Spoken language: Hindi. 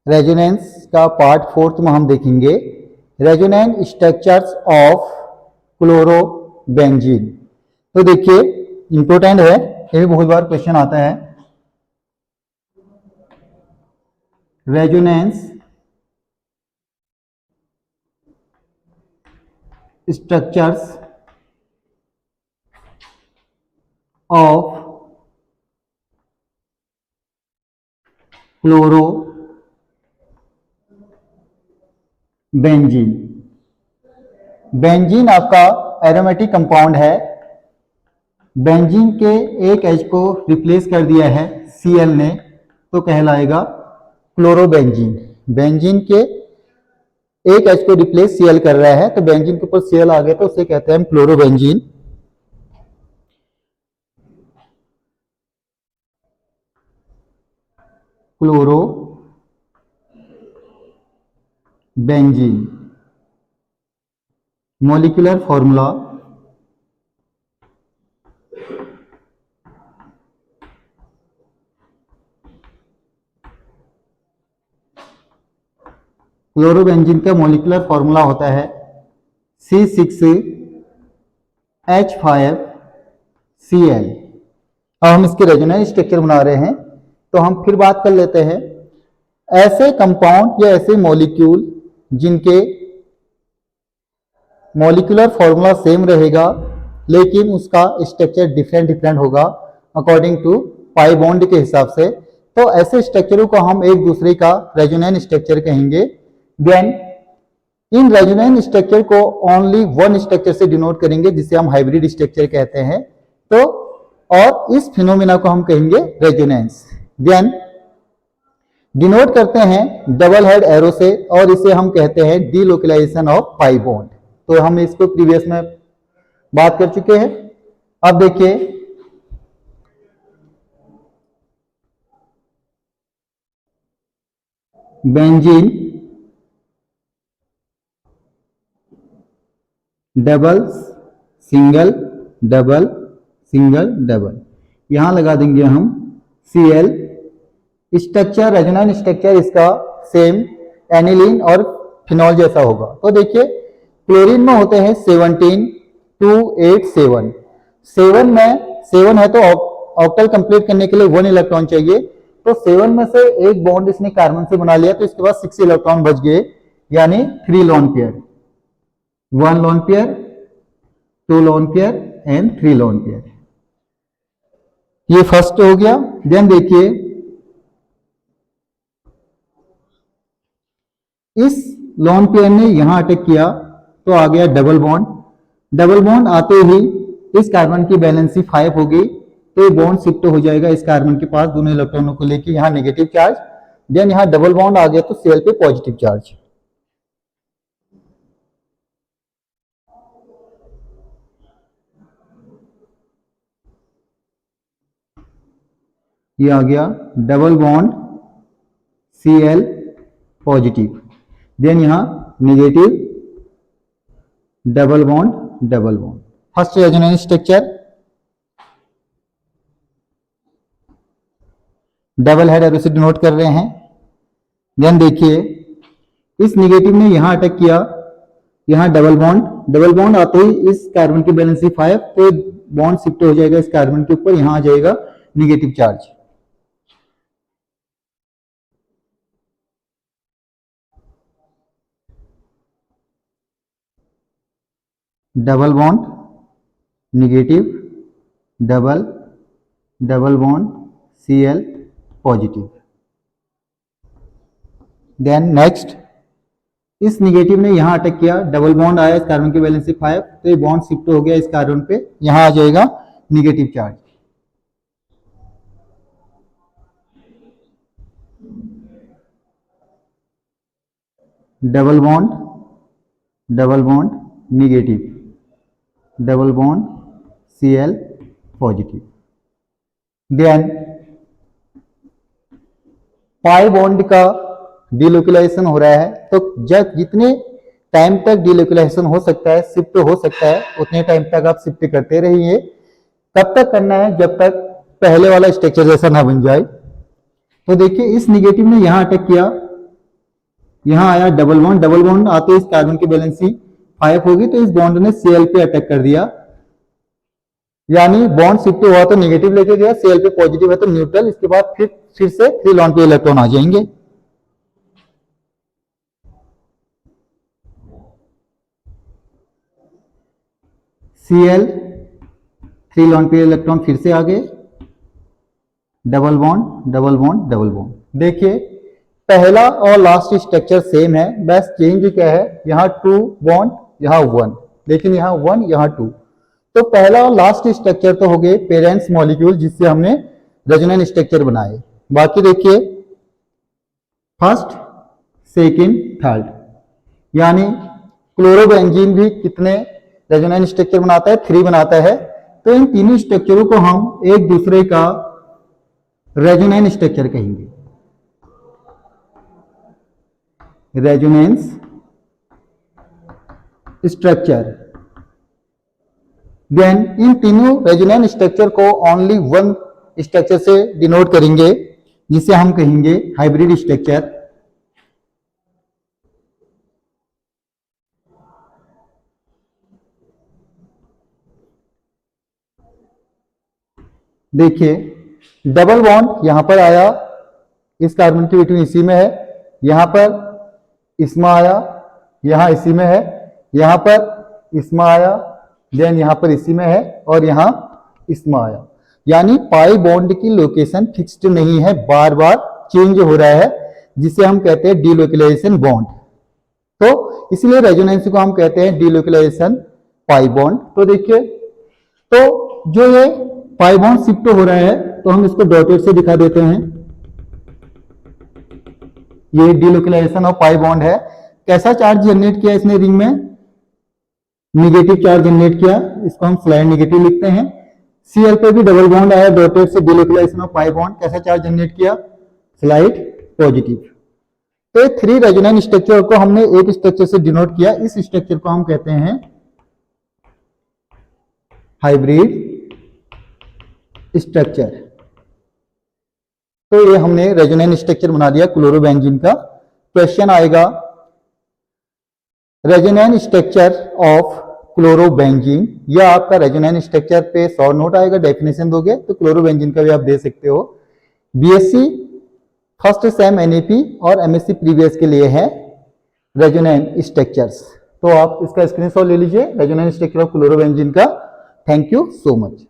रेजोनेंस का पार्ट 4 में हम देखेंगे रेजोनेंट स्ट्रक्चर्स ऑफ क्लोरोबेंजीन। तो देखिए इंपॉर्टेंट है, ये भी बहुत बार क्वेश्चन आता है। Resonance structures of chlorobenzene. Benzene आपका एरोमेटिक कंपाउंड है। बेंजीन के एक एच को रिप्लेस कर दिया है Cl ने, तो कहलाएगा क्लोरोबेंजीन। बेंजीन के एक एच को रिप्लेस Cl कर रहा है, तो बेंजीन के ऊपर Cl आ गया तो उसे कहते हैं chlorobenzene. Chlorobenzene molecular formula chlorobenzene का मॉलिक्यूलर फॉर्मूला होता है C6H5Cl। अब हम इसके रेजोनेंस स्ट्रक्चर बना रहे हैं, तो हम फिर बात कर लेते हैं ऐसे कंपाउंड या ऐसे मॉलिक्यूल जिनके मॉलिक्यूलर फॉर्मूला सेम रहेगा लेकिन उसका स्ट्रक्चर डिफरेंट होगा अकॉर्डिंग टू पाई बॉन्ड के हिसाब से। तो ऐसे स्ट्रक्चरों को हम एक दूसरे का रेजोनेंस स्ट्रक्चर कहेंगे। देन इन रेजोनेंस स्ट्रक्चर को ओनली वन स्ट्रक्चर से डिनोट करेंगे जिसे हम हाइब्रिड स्ट्रक्चर कहते हैं। तो और इस फिनोमिना को हम कहेंगे रेजोनेंस। देन डिनोट करते हैं डबल हेड एरो से, और इसे हम कहते हैं डीलोकलाइजेशन ऑफ पाई बॉन्ड। तो हम इसको प्रीवियस में बात कर चुके हैं। अब देखिए benzene double single double single double, यहां लगा देंगे हम Cl। स्ट्रक्चर रेजोनेंस स्ट्रक्चर इसका सेम एनिलीन और फिनॉल जैसा होगा। तो देखिए क्लोरीन में होते हैं 17 2 8 7 में 7 है तो ऑक्टल कंप्लीट करने के लिए 1 इलेक्ट्रॉन चाहिए, तो 7 में से एक बॉन्ड इसने कार्बन से बना लिया, तो इसके बाद 6 इलेक्ट्रॉन बच गए, यानी 3 lone pair, 1 lone pair 2 lone pair and 3 lone pair. ये फर्स्ट हो गया। देन देखिए इस लोन पेयर ने यहां अटैक किया तो आ गया डबल बॉन्ड। डबल बॉन्ड आते ही इस कार्बन की वैलेंसी 5 हो गई, तो ये बॉन्ड शिफ्ट हो जाएगा इस कार्बन के पास दोनों इलेक्ट्रॉनों को लेके, यहां नेगेटिव चार्ज। देन यहां डबल बॉन्ड आ गया तो Cl पे पॉजिटिव चार्ज। ये आ गया double bond Cl positive. Then यहां negative double bond. First resonance structure double head arrow से डिनोट कर रहे हैं। देन देखिए इस नेगेटिव ने यहां अटैक किया, यहां डबल बॉन्ड आते ही इस कार्बन की वैलेंसी 5, तो बॉन्ड शिफ्ट हो जाएगा इस कार्बन के ऊपर, यहां आ जाएगा negative charge. Double bond negative double bond Cl positive. Then next इस नेगेटिव ने यहां अटैक किया, डबल बॉन्ड आया इस कार्बन की वैलेंसी 5, तो ये बॉन्ड शिफ्ट हो गया इस कार्बन पे, यहां आ जाएगा negative charge. Double bond negative double bond Cl positive. Then pi bond का डीलोकलाइजेशन हो रहा है, तो जब जितने टाइम तक डीलोकलाइजेशन हो सकता है, शिफ्ट हो सकता है, उतने टाइम तक आप शिफ्ट करते रहिए। कब तक करना है? जब तक पहले वाला स्ट्रक्चर जैसा ना बन जाए। तो देखिए इस नेगेटिव ने यहां अटैक किया, यहाँ आया डबल बॉन्ड आते इस कार्बन की वैलेंसी 5 होगी, तो इस बॉन्ड ने Cl पे अटैक कर दिया, यानी बॉन्ड शिफ्ट हुआ तो नेगेटिव लेके गया, Cl पे पॉजिटिव है तो न्यूट्रल, इसके बाद फिर से 3 लॉन्ग पे इलेक्ट्रॉन आ जाएंगे। Cl 3 लॉन्ग पे इलेक्ट्रॉन फिर से आ गए, double bond double bond double bond. देखिए पहला और लास्ट स्ट्रक्चर सेम है, बस चेंज क्या है, यहाँ 2 बॉन्ड यहाँ 1, लेकिन यहाँ 1 यहाँ 2। तो पहला और लास्ट स्ट्रक्चर तो हो गए पेरेंट्स मॉलिक्यूल जिससे हमने रेजोनेंस स्ट्रक्चर बनाए। बाकी देखिए फर्स्ट सेकंड थर्ड, यानी क्लोरोबेंजीन भी कितने रेजोनेंस स्ट्रक्चर बनाता है, 3 बनाता है। तो इन तीनों स्ट्रक्चरों को हम एक दूसरे का रेजोनेंस स्ट्रक्चर कहेंगे, रेजोनेंस स्ट्रक्चर। देन इन तीनों रेजोनेंस स्ट्रक्चर को ओनली वन स्ट्रक्चर से डिनोट करेंगे जिसे हम कहेंगे हाइब्रिड स्ट्रक्चर। देखिए डबल बॉन्ड यहां पर आया, इस कार्बन की बिटवीन इसी में है, यहां पर इसमें आया, यहां इसी में है, यहां पर इसमें आया, देन यहां पर इसी में है और यहां इसमें आया। यानी पाई बॉन्ड की लोकेशन फिक्स्ड नहीं है, बार बार चेंज हो रहा है, जिसे हम कहते हैं डीलोकलाइजेशन बॉन्ड। तो इसलिए रेजोनेंस को हम कहते हैं डीलोकलाइजेशन पाई बॉन्ड। तो देखिए तो जो ये पाई बॉन्ड शिफ्ट हो रहा है तो हम इसको डॉटेड से दिखा देते हैं, ये डीलोकलाइजेशन ऑफ पाई बॉन्ड है। कैसा चार्ज जनरेट किया इसने रिंग में, निगेटिव चार्ज जनरेट किया, इसको हम स्लाइड नेगेटिव लिखते हैं। Cl पे भी डबल बॉन्ड आया डॉटेड से, डीलोकलाइजेशन ऑफ पाई बॉन्ड, कैसा चार्ज जनरेट किया, स्लाइड पॉजिटिव। तो 3 रेजोनेंस स्ट्रक्चर को हमने एक स्ट्रक्चर से डिनोट किया, इस स्ट्रक्चर को हम कहते हैं हाइब्रिड स्ट्रक्चर। तो ये हमने रेजोनेंस स्ट्रक्चर बना दिया क्लोरोबेंजीन का। क्वेश्चन आएगा रेजोनेंस स्ट्रक्चर ऑफ क्लोरोबेंजीन, या आपका रेजोनेंस स्ट्रक्चर पे 100 नोट आएगा, डेफिनेशन दोगे तो क्लोरोबेंजीन का भी आप दे सकते हो। बीएससी फर्स्ट सेम एनएपी और एमएससी प्रीवियस के लिए है रेजोनेंस स्ट्रक्चर्स। तो आप इसका स्क्रीनशॉट ले लीजिए रेजोनेंस स्ट्रक्चर ऑफ क्लोरोबेंजीन का। Thank you so much.